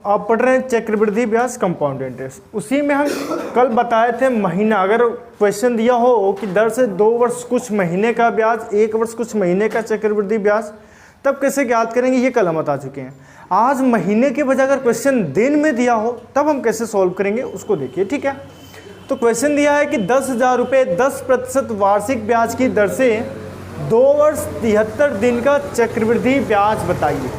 आप पढ़ रहे हैं चक्रवृद्धि ब्याज कंपाउंड इंटरेस्ट, उसी में हम कल बताए थे महीना, अगर क्वेश्चन दिया हो कि दर से 2 वर्ष कुछ महीने का ब्याज, 1 वर्ष कुछ महीने का चक्रवृद्धि ब्याज, तब कैसे ज्ञात करेंगे, ये कल हम बता चुके हैं। आज महीने के बजाय अगर क्वेश्चन दिन में दिया हो तब हम कैसे सॉल्व करेंगे उसको देखिए, ठीक है। तो क्वेश्चन दिया है कि 10,000 रुपये 10% वार्षिक ब्याज की दर से 2 वर्ष 73 दिन का चक्रवृद्धि ब्याज बताइए।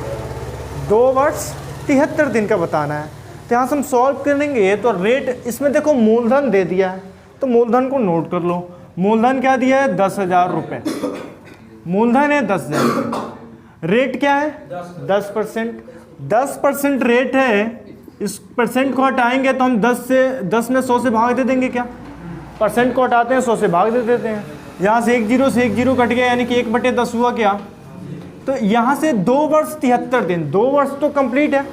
2 वर्ष 73 दिन का बताना है। तो यहाँ से हम सॉल्व करेंगे तो रेट, इसमें देखो मूलधन दे दिया है तो मूलधन को नोट कर लो। मूलधन क्या दिया है, 10,000 रुपये, मूलधन है 10,000 रुपये। रेट क्या है 10%, 10% रेट है। इस परसेंट को हटाएंगे तो हम 10 में 100 से भाग दे देंगे, क्या परसेंट को हटाते हैं 100 से भाग दे देते हैं। यहाँ से 1 जीरो से 1 जीरो कट गया, यानी कि 1/10 हुआ क्या। तो यहाँ से 2 वर्ष 73 दिन, 2 वर्ष तो कंप्लीट है,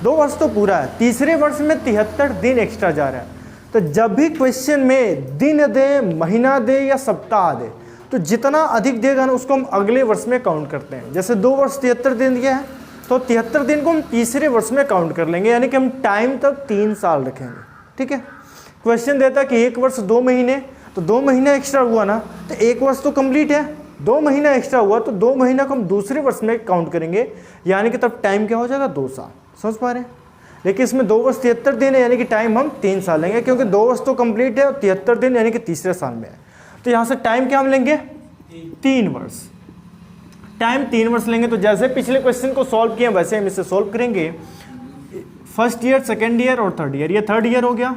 2 वर्ष तो पूरा है, तीसरे वर्ष में 73 दिन एक्स्ट्रा जा रहा है। तो जब भी क्वेश्चन में दिन दे, महीना दे या सप्ताह दे, तो जितना अधिक देगा ना उसको हम अगले वर्ष में काउंट करते हैं। जैसे 2 वर्ष 73 दिन दिया है तो 73 दिन को हम तीसरे वर्ष में काउंट कर लेंगे, यानी कि हम टाइम तक 3 साल रखेंगे, ठीक है। क्वेश्चन देता कि 1 वर्ष 2 महीने, तो 2 महीना एक्स्ट्रा हुआ ना, तो 1 वर्ष तो कंप्लीट है, 2 महीना एक्स्ट्रा हुआ तो 2 महीना को हम दूसरे वर्ष में काउंट करेंगे, यानी कि तब टाइम क्या हो जाएगा 2 साल। समझ पा रहे हैं। लेकिन इसमें 2 वर्ष 73 दिन है, यानी कि टाइम हम 3 साल लेंगे, क्योंकि 2 वर्ष तो कंप्लीट है और 73 दिन यानी कि तीसरे साल में है। तो यहाँ से टाइम क्या हम लेंगे 3 वर्ष, टाइम 3 वर्ष लेंगे। तो जैसे पिछले क्वेश्चन को सॉल्व किया वैसे हम इसे सॉल्व करेंगे। फर्स्ट ईयर, सेकेंड ईयर और थर्ड ईयर, ये थर्ड ईयर हो गया,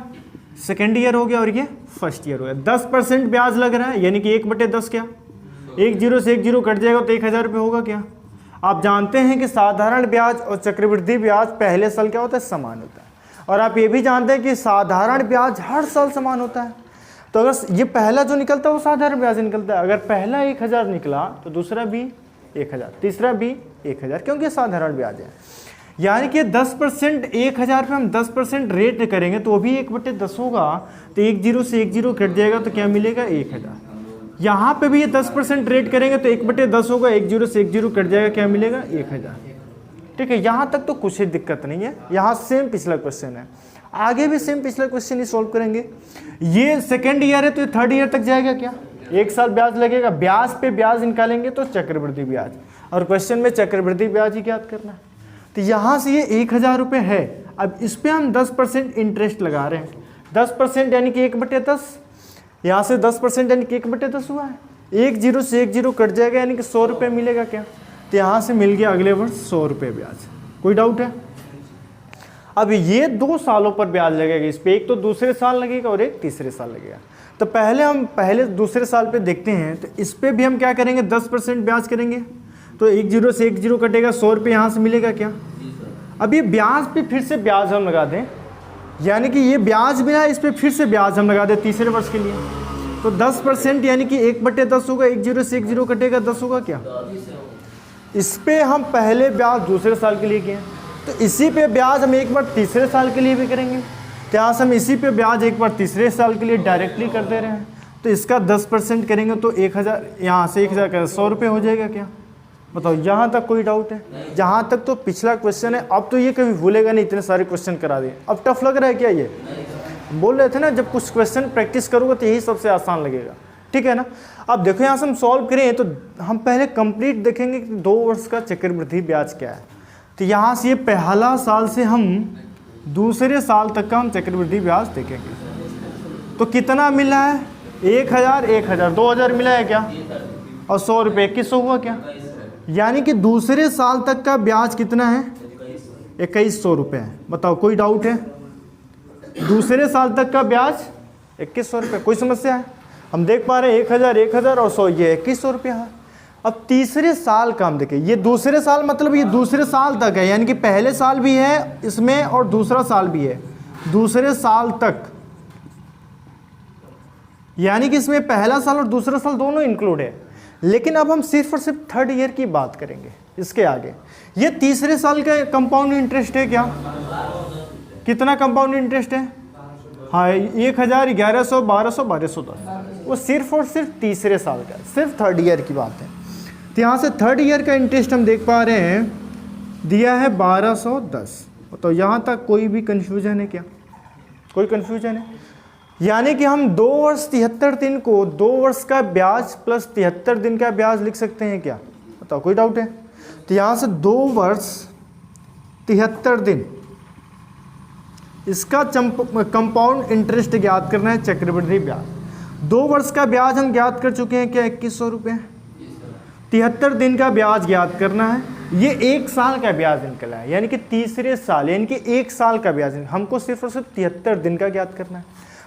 सेकेंड ईयर हो गया और ये फर्स्ट ईयर हो गया। 10% ब्याज लग रहा है, यानी कि 1/10 क्या, 1 जीरो से 1 जीरो कट जाएगा तो 1,000 रुपये होगा क्या। आप जानते हैं कि साधारण ब्याज और चक्रवृद्धि ब्याज पहले साल क्या होता है, समान होता है। और आप ये भी जानते हैं कि साधारण ब्याज हर साल समान होता है। तो अगर ये पहला जो निकलता है वो साधारण ब्याज निकलता है। अगर पहला 1,000 निकला तो दूसरा भी 1,000, तीसरा भी 1,000, क्योंकि साधारण ब्याज है। यानी कि 10% 1,000 पे हम 10% रेट करेंगे तो वो भी 1/10 होगा, तो 1 जीरो से 1 जीरो कट जाएगा तो क्या मिलेगा 1,000। यहाँ पे भी ये 10% रेट करेंगे तो 1/10 होगा, 1 जीरो से 1 जीरो कट जाएगा, क्या मिलेगा 1,000। ठीक है, यहाँ तक तो कुछ ही दिक्कत नहीं है। यहाँ सेम पिछला क्वेश्चन है, आगे भी सेम पिछला क्वेश्चन ही सॉल्व करेंगे। ये सेकेंड ईयर है तो ये थर्ड ईयर तक जाएगा क्या, 1 साल ब्याज लगेगा। ब्याज पे ब्याज निकालेंगे तो चक्रवृद्धि ब्याज, और क्वेश्चन में चक्रवृद्धि ब्याज ही ज्ञात करना है। तो यहाँ से ये 1,000 रुपये है, अब इस पर हम 10% इंटरेस्ट लगा रहे हैं। 10% यानी कि 1/10, यहाँ से 10% यानी कि 1/10 हुआ है। 1 जीरो से 1 जीरो कट जाएगा, यानी कि 100 रुपये मिलेगा क्या। तो यहाँ से मिल गया अगले वर्ष 100 रुपये ब्याज। कोई डाउट है। अब ये 2 सालों पर ब्याज लगेगा इस पर, एक तो दूसरे साल लगेगा और एक तीसरे साल लगेगा। तो पहले हम दूसरे साल पे देखते हैं। तो इस पर भी हम क्या करेंगे, 10% ब्याज करेंगे। तो 1 जीरो से 1 जीरो कटेगा, 100 रुपये यहाँ से मिलेगा क्या। अब ये ब्याज पे फिर से ब्याज हम लगा दें, यानी कि ये ब्याज बिना इस पर फिर से ब्याज हम लगा दें तीसरे वर्ष के लिए। तो 10% यानी कि 1/10 होगा, 1 जीरो से 1 जीरो कटेगा, 10 होगा क्या। इस पे हम पहले ब्याज दूसरे साल के लिए किए, तो इसी पे ब्याज हम एक बार तीसरे साल के लिए भी करेंगे। तो यहाँ से हम इसी पे ब्याज एक बार तीसरे साल के लिए डायरेक्टली कर दे रहे हैं। तो इसका 10% करेंगे तो 1,000, यहाँ से 1,000 का 100 रुपये हो जाएगा क्या। बताओ, यहाँ तक कोई डाउट है। जहाँ तक तो पिछला क्वेश्चन है, अब तो ये कभी भूलेगा नहीं, इतने सारे क्वेश्चन करा दिए। अब टफ लग रहा है क्या, ये बोल रहे थे ना जब कुछ क्वेश्चन प्रैक्टिस करोगे तो यही सबसे आसान लगेगा, ठीक है ना। अब देखो यहाँ से हम सॉल्व करें तो हम पहले कंप्लीट देखेंगे कि 2 वर्ष का चक्रवृद्धि ब्याज क्या है। तो यहाँ से ये पहला साल से हम दूसरे साल तक का हम चक्रवृद्धि ब्याज देखेंगे। तो कितना मिला है, 1,000 1,000 2,000 मिला है क्या, और 100 रुपये 2100 हुआ क्या। यानी कि दूसरे साल तक का ब्याज कितना है, 2,100 रुपये है। बताओ, कोई डाउट है। दूसरे साल तक का ब्याज 2,100 रुपये, कोई समस्या है। हम देख पा रहे हैं 1,000 1,000 और 100, ये 2,100 रुपये है। अब तीसरे साल का हम देखें, ये दूसरे साल मतलब ये दूसरे साल तक है, यानी कि पहले साल भी है इसमें और दूसरा साल भी है, दूसरे साल तक। यानी कि इसमें पहला साल और दूसरा साल दोनों इंक्लूड है। लेकिन अब हम सिर्फ और सिर्फ थर्ड ईयर की बात करेंगे। इसके आगे ये तीसरे साल का कंपाउंड इंटरेस्ट है क्या, कितना कंपाउंड इंटरेस्ट है, हाँ 1,000 1,100 1,200 1,210, वो सिर्फ और सिर्फ तीसरे साल का, सिर्फ थर्ड ईयर की बात है। तो यहाँ से थर्ड ईयर का इंटरेस्ट हम देख पा रहे हैं, दिया है 1,210, तो यहाँ तक कोई भी कन्फ्यूजन है क्या? कोई कन्फ्यूजन है? यानी कि हम 2 वर्ष 73 दिन को 2 वर्ष का ब्याज प्लस 73 दिन का ब्याज लिख सकते हैं क्या? बताओ, कोई डाउट है? तो यहाँ से 2 वर्ष 73 दिन इसका कंपाउंड इंटरेस्ट ज्ञात करना है, चक्रवृद्धि ब्याज। 2 वर्ष का ब्याज हम ज्ञात कर चुके हैं क्या? 2100 रुपये। 73 दिन का ब्याज ज्ञात करना है, ये 1 साल का ब्याज निकला है, यानी कि तीसरे साल, यानी कि 1 साल का ब्याज हमको सिर्फ और सिर्फ 73 दिन का ज्ञात करना है।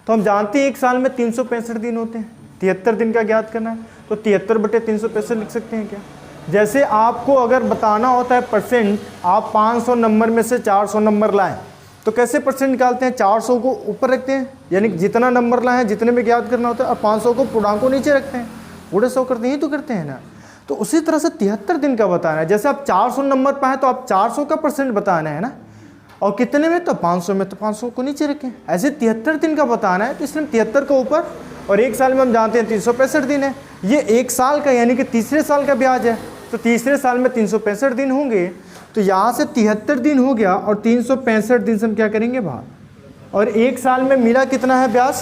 तो हम जानते हैं 1 साल में 365 दिन होते हैं, 73 दिन का ज्ञात करना है, तो 73/365 लिख सकते हैं क्या? जैसे आपको अगर बताना होता है परसेंट, आप 500 नंबर में से 400 नंबर लाएं, तो कैसे परसेंट निकालते हैं? 400 को ऊपर रखते हैं, यानी जितना नंबर लाए हैं जितने में ज्ञात करना होता है, और 500 को पूर्णांकों नीचे रखते हैं, पूरे 100 करते हैं, ही तो करते हैं ना। तो उसी तरह से 73 दिन का बताना है। जैसे आप 400 नंबर पाए तो आप 400 का परसेंट बताना है ना, और कितने में? तो 500 में, तो 500 को नीचे रखें। ऐसे 73 दिन का बताना है, तो इसलिए 73 को ऊपर, और 1 साल में हम जानते हैं 365 दिन है, ये 1 साल का यानी कि तीसरे साल का ब्याज है, तो तीसरे साल में 365 दिन होंगे, तो यहाँ से 73 दिन हो गया, और 365 दिन से हम क्या करेंगे बाहर, और 1 साल में मिला कितना है ब्याज?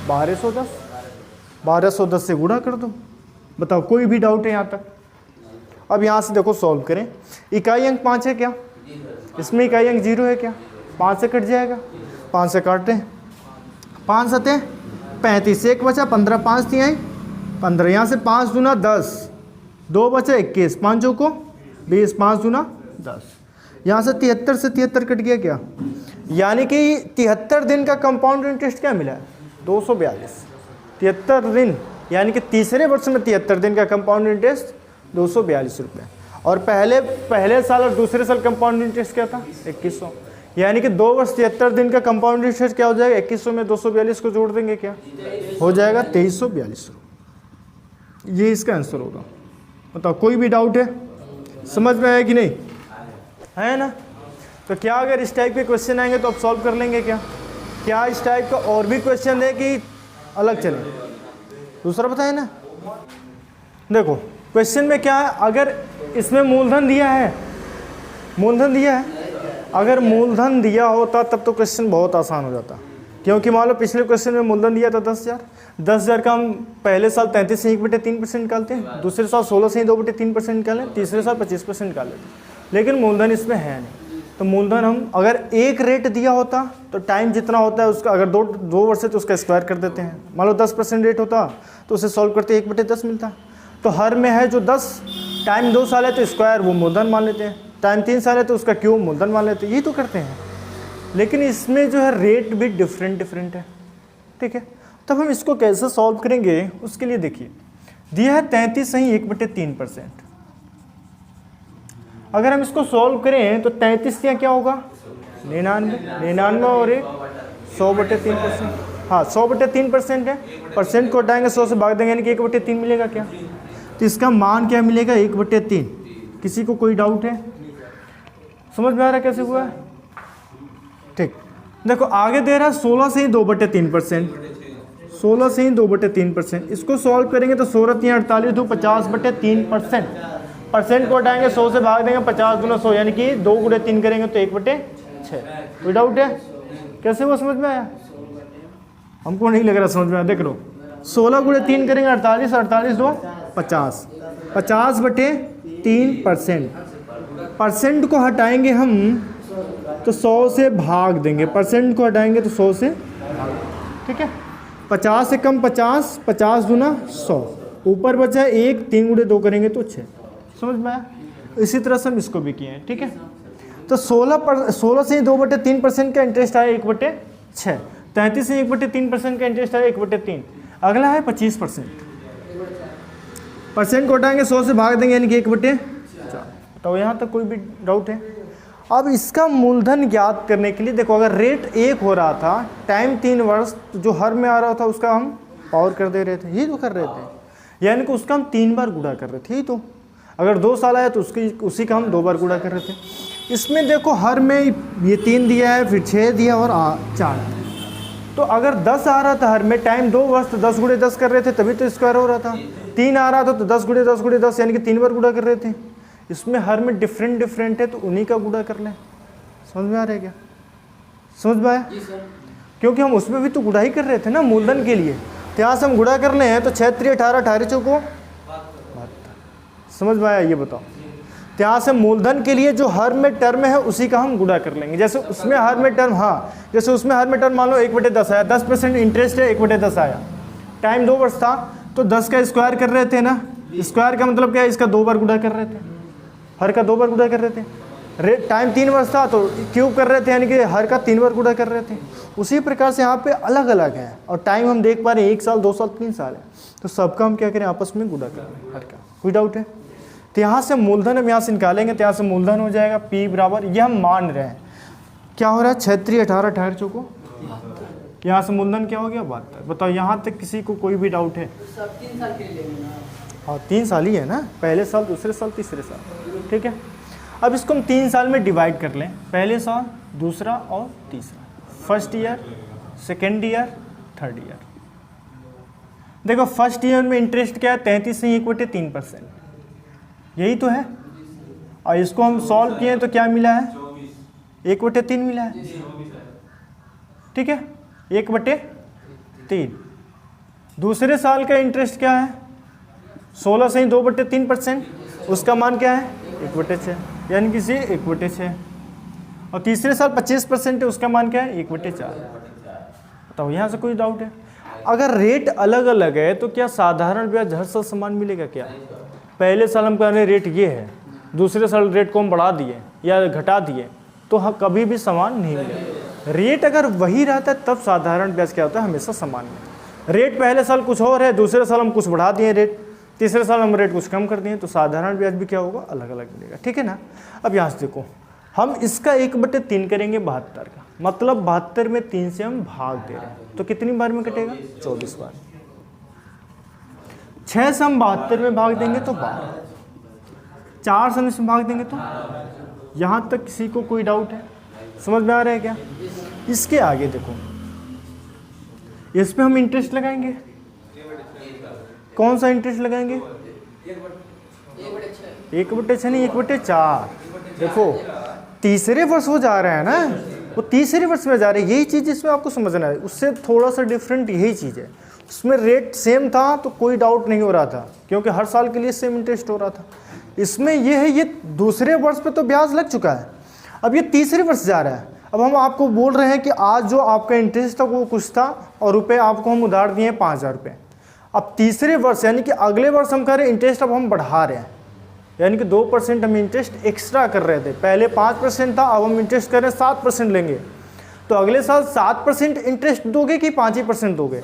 1210। 1210 से गुणा कर दो। बताओ, कोई भी डाउट है यहाँ तक? अब यहाँ से देखो सॉल्व करें। इकाई अंक 5 है क्या? इसमें इकाई अंक 0 है क्या? 5 से कट जाएगा, 5 से काटते हैं, 5 सते 35, 1 बचा, 15, 5 तिहाई 15, यहाँ से 5 दूना 10, 2 बचा 21, 5 को 20, 5 दूना 10, यहाँ से 73 से 73 कट गया क्या? यानी कि 73 दिन का कंपाउंड इंटरेस्ट क्या मिला है? 242। 73 दिन यानी कि तीसरे वर्ष में 73 दिन का कंपाउंड इंटरेस्ट 242 रुपये, और पहले साल और दूसरे साल कंपाउंड इंटरेस्ट क्या था? 2100। यानी कि 2 वर्ष 73 दिन का कंपाउंड इंटरेस्ट क्या हो जाएगा? 2100 में 242 को जोड़ देंगे, क्या हो जाएगा? 2342। ये इसका आंसर होगा। बताओ, कोई भी डाउट है? समझ में आया कि नहीं? है ना? तो क्या अगर इस टाइप के क्वेश्चन आएंगे तो आप सॉल्व कर लेंगे क्या? क्या इस टाइप का और भी क्वेश्चन है कि अलग चले? दूसरा बताए ना। देखो क्वेश्चन में क्या है, अगर इसमें मूलधन दिया है, मूलधन दिया है, अगर मूलधन दिया होता तब तो क्वेश्चन बहुत आसान हो जाता, क्योंकि मान लो पिछले क्वेश्चन में मूलधन दिया था 10,000। 10,000 का हम पहले साल 33 से 1/3% निकालते हैं, दूसरे साल 16 से 2/3% निकालें, तीसरे साल 25% निकाल लेते हैं, लेकिन मूलधन इसमें है नहीं। तो मूलधन हम अगर एक रेट दिया होता तो टाइम जितना होता है उसका, अगर दो वर्ष है तो उसका स्क्वायर कर देते हैं। मान लो 10% रेट होता तो उसे सॉल्व करते 1/10 मिलता। तो हर में है जो 10, टाइम 2 साल है तो स्क्वायर वो मूलधन मान लेते हैं, टाइम 3 साल है तो उसका क्यूब मूलधन मान लेते हैं, यही तो करते हैं। लेकिन इसमें जो है रेट भी डिफरेंट है, ठीक है। तब हम इसको कैसे सॉल्व करेंगे उसके लिए देखिए, दिया है 33 सही 1/3%। अगर हम इसको सॉल्व करें तो 33 या क्या होगा 99 और 100/3%। हाँ 100/3% है, परसेंट को हटाएंगे 100 से भाग देंगे यानी कि 1/3 मिलेगा क्या, तो इसका मान क्या मिलेगा 1/3। किसी को कोई डाउट है? समझ में आ रहा है कैसे हुआ है? ठीक, देखो आगे दे रहा है 16 से ही 2/3%, 16 से ही 2/3%। इसको सॉल्व करेंगे तो 16 3 48 2 50/3%। परसेंट को हटाएंगे 100 से भाग देंगे 50 गुना 100 यानी कि 2 गुणे 3 करेंगे तो 1/6। कोई डाउट है? कैसे हुआ, समझ में आया? हमको नहीं लग रहा समझ में आया। देख लो 16 गुणे 3 करेंगे 48, 48 2 50, 50/3%। परसेंट को हटाएंगे हम तो 100 से भाग देंगे, परसेंट को हटाएंगे तो 100 से भाग, ठीक है। 50 से कम 50, 50 दूना 100, ऊपर बचा 1, 3 गुणे 2 करेंगे तो 6। समझ में आया? इसी तरह से हम इसको भी किए हैं, ठीक है। तो 16 से 2/3% का इंटरेस्ट आया 1/6, 33 से 1/3% का इंटरेस्ट आया 1/3। अगला है 25%। परसेंट को हटाएंगे 100 से भाग देंगे यानी कि 1/4। तो यहाँ तक कोई भी डाउट है? अब इसका मूलधन ज्ञात करने के लिए देखो, अगर रेट 1 हो रहा था, टाइम 3 वर्ष, तो जो हर में आ रहा था उसका हम पावर कर दे रहे थे, यही तो कर रहे थे, यानी कि उसका हम 3 बार गुणा कर रहे थे, यही तो। अगर 2 साल आया तो उसी का हम 2 बार गुणा कर रहे थे। इसमें देखो हर में ये 3 दिया है, फिर 6 दिया और 4। तो अगर 10 आ रहा था हर में, टाइम 2 वर्ष, तो 10 गुणे 10 कर रहे थे तभी तो स्क्वायर हो रहा था। 3 आ रहा था तो 10 गुणे 10 गुणे 10 यानी कि 3 बार गुणा कर रहे थे। इसमें हर में डिफरेंट है तो उन्हीं का गुणा कर लें। समझ में आ रहा है क्या? समझ में आया? क्योंकि हम उसमें भी तो गुड़ाई कर रहे थे ना मूलधन के लिए, तो यहाँ से हम गुड़ा कर रहे हैं, तो 6 3 18, 18 चौको 72। समझ में आया? ये बताओ, तो यहाँ से मूलधन के लिए जो हर में टर्म है उसी का हम गुड़ा कर लेंगे। जैसे उसमें हर में टर्म, हाँ जैसे उसमें हर में टर्म मान लो 1/10 आया, 10% इंटरेस्ट है, 1/10 आया, टाइम 2 वर्ष था तो 10 का स्क्वायर कर रहे थे ना। स्क्वायर का मतलब क्या है? इसका 2 बार गुड़ा कर रहे थे, हर का 2 बार गुड़ा कर रहे थे। रेट टाइम 3 वर्ष था तो क्यूब कर रहे थे, यानी कि हर का 3 बार गुड़ा कर रहे थे। उसी प्रकार से यहाँ पे अलग अलग है, और टाइम हम देख पा रहे हैं 1 साल 2 साल 3 साल है, तो सबका हम क्या करें? आपस में गुड़ा करें हर का। कोई डाउट है? तो यहाँ से मूलधन हम यहाँ से निकालेंगे, तो यहाँ से मूलधन हो जाएगा P बराबर, ये हम मान रहे हैं क्या हो रहा है? 6 3 18, 18 चौको, यहाँ से मूलधन क्या हो गया? 72। बताओ यहाँ तक किसी को कोई भी डाउट है? सब 3 साल के लिए लेंगे ना। हाँ 3 साल ही है ना, पहले साल, दूसरे साल, तीसरे साल, ठीक है। अब इसको हम 3 साल में डिवाइड कर लें, पहले साल, दूसरा और तीसरा, first year, second year, third year. देखो फर्स्ट ईयर में इंटरेस्ट क्या है? 33 नहीं 1/3%, यही तो है। और इसको हम सॉल्व किए तो क्या मिला है? 1/3 मिला है, ठीक है, 1/3। दूसरे साल का इंटरेस्ट क्या है? 16 से ही 2/3%, उसका मान क्या है? 1/6, यानी कि 1/6। और तीसरे साल 25% है, उसका मान क्या है? 1/4। बताओ यहाँ से कोई डाउट है? अगर रेट अलग अलग है तो क्या साधारण ब्याज हर साल समान मिलेगा क्या? पहले साल हम कह रहे हैं रेट ये है, दूसरे साल रेट को हम बढ़ा दिए या घटा दिए, तो हाँ कभी भी समान नहीं मिलेगा। रेट अगर वही रहता है तब साधारण ब्याज क्या होता है? हमेशा समान मिलेगा। रेट पहले साल कुछ और है, दूसरे साल हम कुछ बढ़ा दिए रेट, तीसरे साल हम रेट कुछ कम कर दिए, तो साधारण ब्याज भी क्या होगा? अलग अलग मिलेगा, ठीक है ना। अब यहाँ से देखो, हम इसका 1/3 करेंगे 72 का, मतलब 72 में 3 से हम भाग दे रहे हैं, तो कितनी बार में कटेगा? 24 बार। 6 से हम 72 में भाग देंगे तो 12, 4 से हम इसमें भाग देंगे तो। यहाँ तक किसी को कोई डाउट है? समझ में आ रहा है क्या? इसके आगे देखो, इस पे हम इंटरेस्ट लगाएंगे, कौन सा इंटरेस्ट लगाएंगे? 1/6 नहीं 1/4। देखो तीसरे वर्ष हो जा रहा है ना, वो तीसरे वर्ष में जा रहे हैं, यही चीज़ इसमें आपको समझना है। उससे थोड़ा सा डिफरेंट यही चीज़ है, उसमें रेट सेम था तो कोई डाउट नहीं हो रहा था, क्योंकि हर साल के लिए सेम इंटरेस्ट हो रहा था। इसमें ये है, ये दूसरे वर्ष पे तो ब्याज लग चुका है, अब ये तीसरे वर्ष जा रहा है। अब हम आपको बोल रहे हैं कि आज जो आपका इंटरेस्ट था वो कुछ था, और रुपये आपको हम उधार दिए हैं 5000 रुपये। अब तीसरे वर्ष यानी कि अगले वर्ष हम कह रहे हैं इंटरेस्ट अब हम बढ़ा रहे हैं, यानी कि 2% हम इंटरेस्ट एक्स्ट्रा कर रहे थे। पहले 5% था, अब हम इंटरेस्ट कर रहे हैं 7% लेंगे। तो अगले साल 7% इंटरेस्ट दोगे कि 5% दोगे?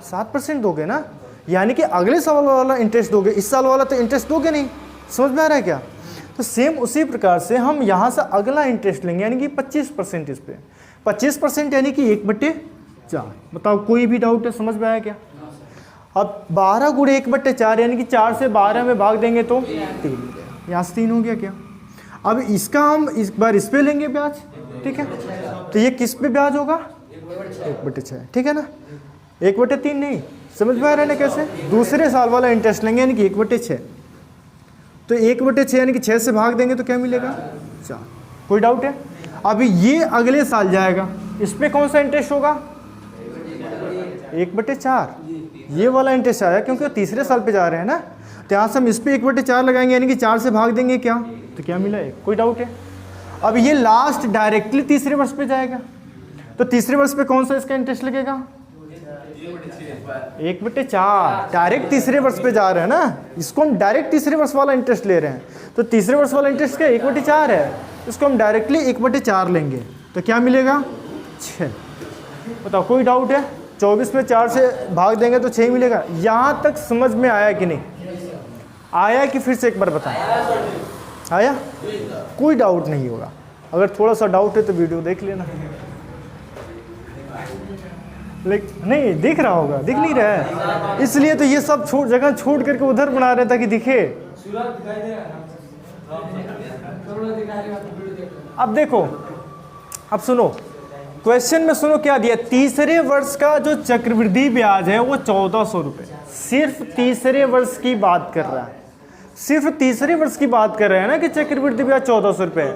7% दोगे ना, यानी कि अगले साल वाला इंटरेस्ट दोगे, इस साल वाला तो इंटरेस्ट दोगे नहीं। समझ में आ रहा है क्या? तो सेम उसी प्रकार से हम यहाँ से अगला इंटरेस्ट लेंगे, यानी कि 25% इस पर 25%, यानी कि 1/4। बताओ कोई भी डाउट है? समझ में आया क्या? अब 12 गुणे 1/4, यानी कि 4 से 12 में भाग देंगे तो 3, यहाँ से 3 हो गया क्या? अब इसका हम इस बार इस पे लेंगे ब्याज, ठीक है, तो ये किस पे ब्याज होगा? 1/6, ठीक है ना, 1/3 नहीं। समझ में आ रहा है ना कैसे? दूसरे साल वाला इंटरेस्ट लेंगे, यानी कि 1/6, तो 1/6 यानी कि 6 से भाग देंगे तो क्या मिलेगा? 4। कोई डाउट है? अभी ये अगले साल जाएगा, इस पे कौन सा इंटरेस्ट होगा? 1/4, ये वाला इंटरेस्ट आया क्योंकि तीसरे साल पे जा रहे हैं ना, तो यहाँ से हम इस पे 1/4 लगाएंगे, यानी कि 4 से भाग देंगे क्या, तो क्या मिला? 1। कोई डाउट है? अब ये लास्ट डायरेक्टली तीसरे वर्ष पे जाएगा, तो तीसरे वर्ष पे कौन सा इसका इंटरेस्ट लगेगा? 1/4, डायरेक्ट तीसरे वर्ष पे जा रहे हैं ना, इसको हम डायरेक्ट तीसरे वर्ष वाला इंटरेस्ट ले रहे हैं, तो तीसरे वर्ष वाला इंटरेस्ट क्या? 1/4 है, इसको हम डायरेक्टली 1/4 लेंगे, तो क्या मिलेगा? 6। बताओ कोई डाउट है? 24 में 4 से भाग देंगे तो 6 मिलेगा। यहाँ तक समझ में आया कि नहीं आया? कि फिर से एक बार बताएं, आया? कोई डाउट नहीं होगा। अगर थोड़ा सा डाउट है तो वीडियो देख लेना, लेकिन नहीं दिख रहा होगा, दिख नहीं रहा है, इसलिए तो ये सब जगह छोड़ करके उधर बना रहे ताकि दिखे। अब देखो, अब सुनो क्वेश्चन में, सुनो क्या दिया? तीसरे वर्ष का जो चक्रवृद्धि ब्याज है वो 1400 रुपये, सिर्फ तीसरे वर्ष की बात कर रहा है, सिर्फ तीसरे वर्ष की बात कर रहे हैं ना कि चक्रवृद्धि ब्याज 1400 रुपये है।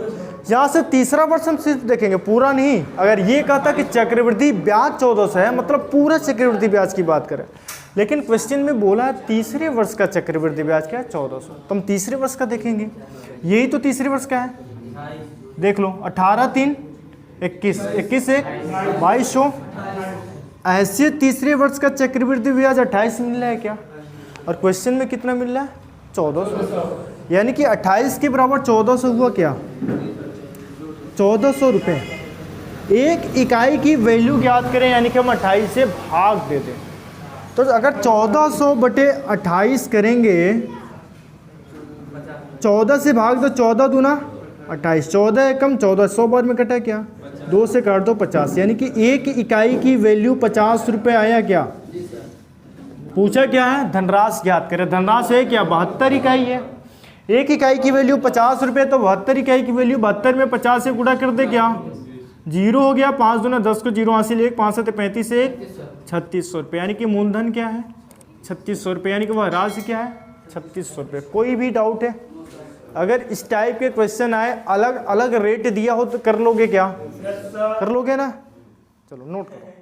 यहाँ से तीसरा वर्ष हम सिर्फ देखेंगे, पूरा नहीं। अगर ये कहता कि चक्रवृद्धि ब्याज 1400 है, मतलब पूरा चक्रवृद्धि ब्याज की बात करें, लेकिन क्वेश्चन में बोला तीसरे वर्ष का चक्रवृद्धि ब्याज क्या है, 1400। तो हम तीसरे वर्ष का देखेंगे, यही तो तीसरे वर्ष का है। देख लो 18 3 21, 21 1 2200। ऐसे तीसरे वर्ष का चक्रवृद्धि ब्याज 28 मिल रहा है क्या, और क्वेश्चन में कितना मिल रहा है, 1400। यानी कि 28 के बराबर 1400 हुआ क्या, 1400 रुपये। एक इकाई की वैल्यू ज्ञात करें, यानी कि हम 28 से भाग दे दें। तो अगर 1400 बटे 28 करेंगे, 14 से भाग दो, 14 दूना 28, 14 एकम 14, 100 बार में कटा क्या, 2 से काट दो 50, यानी कि एक इकाई की वैल्यू 50 रुपये आया क्या। पूछा क्या है, धनराशि ज्ञात करें। धनराशि है क्या, 72 इकाई है। एक इकाई की वैल्यू 50 रुपये, तो 72 इकाई की वैल्यू 72 में 50 से गुणा कर दे क्या, 0 हो गया, 5 दूना 10 को 0 हासिल, 1 5 7 35 1 3600 रुपये। यानी कि मूलधन क्या है, 3600 रुपये, यानी कि वह राशि क्या है, 3600 रुपये। कोई भी डाउट है, अगर इस टाइप के क्वेश्चन आए, अलग अलग रेट दिया हो तो कर लोगे क्या, कर लोगे ना, चलो नोट करो।